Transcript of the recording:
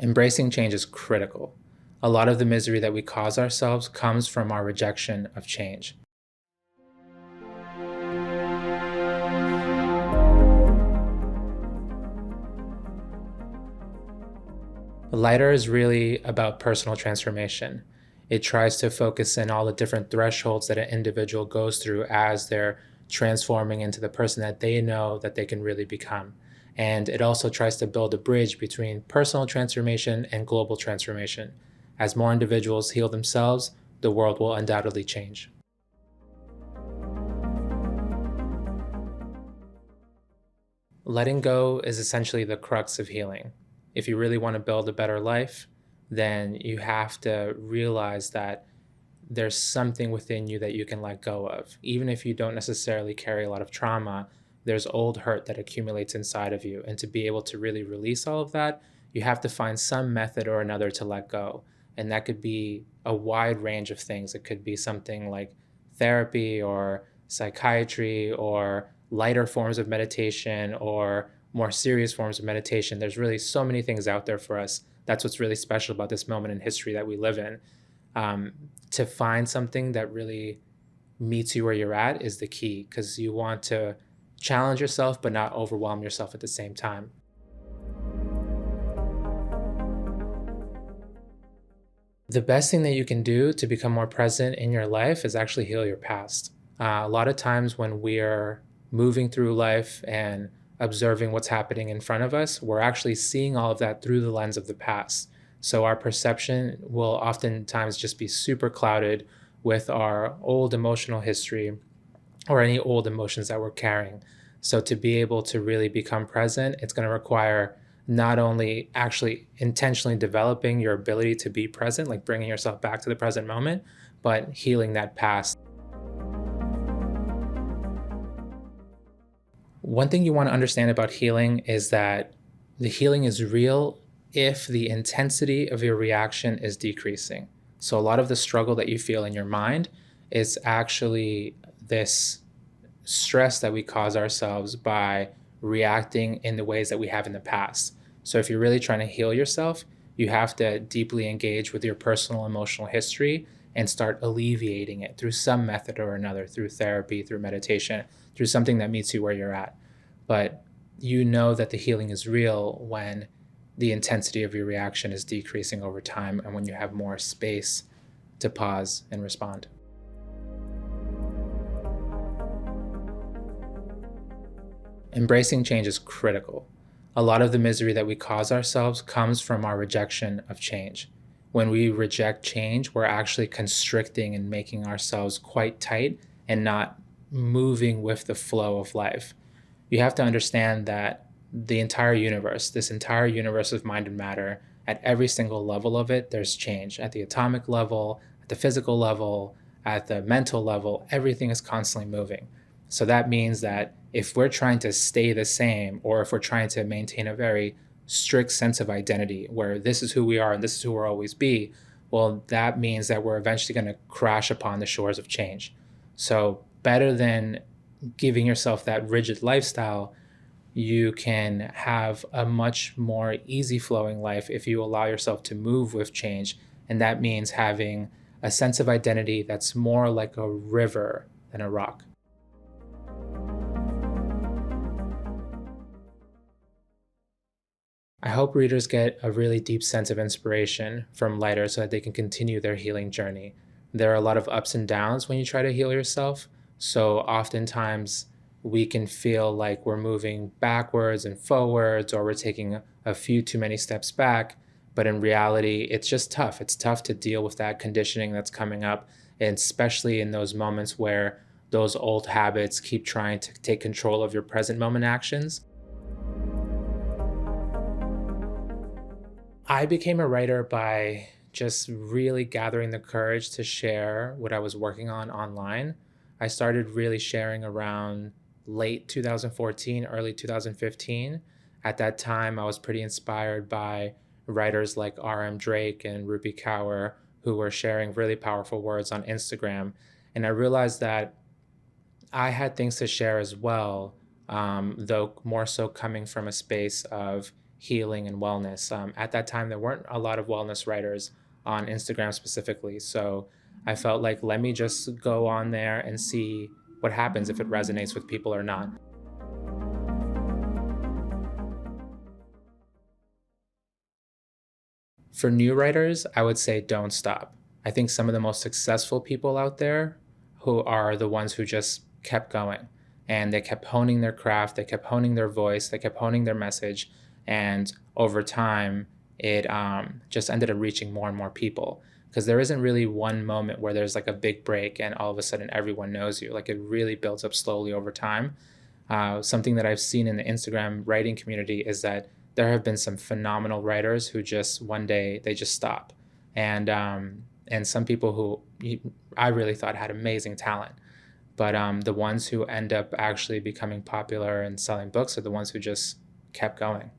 Embracing change is critical. A lot of the misery that we cause ourselves comes from our rejection of change. Lighter is really about personal transformation. It tries to focus in all the different thresholds that an individual goes through as they're transforming into the person that they know that they can really become. And it also tries to build a bridge between personal transformation and global transformation. As more individuals heal themselves, the world will undoubtedly change. Letting go is essentially the crux of healing. If you really want to build a better life, then you have to realize that there's something within you that you can let go of. Even if you don't necessarily carry a lot of trauma, there's old hurt that accumulates inside of you. And to be able to really release all of that, you have to find some method or another to let go. And that could be a wide range of things. It could be something like therapy or psychiatry or lighter forms of meditation or more serious forms of meditation. There's really so many things out there for us. That's what's really special about this moment in history that we live in. To find something that really meets you where you're at is the key, because you want to challenge yourself but not overwhelm yourself at the same time. The best thing that you can do to become more present in your life is actually heal your past. A lot of times when we're moving through life and observing what's happening in front of us, we're actually seeing all of that through the lens of the past. So our perception will oftentimes just be super clouded with our old emotional history or any old emotions that we're carrying. So to be able to really become present, it's going to require not only actually intentionally developing your ability to be present, like bringing yourself back to the present moment, but healing that past. One thing you want to understand about healing is that the healing is real if the intensity of your reaction is decreasing. So a lot of the struggle that you feel in your mind is actually this stress that we cause ourselves by reacting in the ways that we have in the past. So if you're really trying to heal yourself, you have to deeply engage with your personal emotional history and start alleviating it through some method or another, through therapy, through meditation, through something that meets you where you're at. But you know that the healing is real when the intensity of your reaction is decreasing over time and when you have more space to pause and respond. Embracing change is critical. A lot of the misery that we cause ourselves comes from our rejection of change. When we reject change, we're actually constricting and making ourselves quite tight and not moving with the flow of life. You have to understand that the entire universe, this entire universe of mind and matter, at every single level of it, there's change. At the atomic level, at the physical level, at the mental level, everything is constantly moving. So that means that if we're trying to stay the same, or if we're trying to maintain a very strict sense of identity where this is who we are and this is who we'll always be, well, that means that we're eventually going to crash upon the shores of change. So better than giving yourself that rigid lifestyle, you can have a much more easy flowing life if you allow yourself to move with change. And that means having a sense of identity that's more like a river than a rock. I hope readers get a really deep sense of inspiration from Lighter so that they can continue their healing journey. There are a lot of ups and downs when you try to heal yourself. So oftentimes we can feel like we're moving backwards and forwards, or we're taking a few too many steps back. But in reality, it's just tough. It's tough to deal with that conditioning that's coming up, and especially in those moments where those old habits keep trying to take control of your present moment actions. I became a writer by just really gathering the courage to share what I was working on online. I started really sharing around late 2014, early 2015. At that time, I was pretty inspired by writers like R.M. Drake and Rupi Kaur, who were sharing really powerful words on Instagram. And I realized that I had things to share as well, though more so coming from a space of healing and wellness. At that time, there weren't a lot of wellness writers on Instagram specifically. So I felt like, let me just go on there and see what happens, if it resonates with people or not. For new writers, I would say don't stop. I think some of the most successful people out there who are the ones who just kept going, and they kept honing their craft, they kept honing their voice, they kept honing their message. And over time, it just ended up reaching more and more people. Because there isn't really one moment where there's like a big break and all of a sudden everyone knows you. Like, it really builds up slowly over time. Something that I've seen in the Instagram writing community is that there have been some phenomenal writers who just one day they just stop, and some people who I really thought had amazing talent, but the ones who end up actually becoming popular and selling books are the ones who just kept going.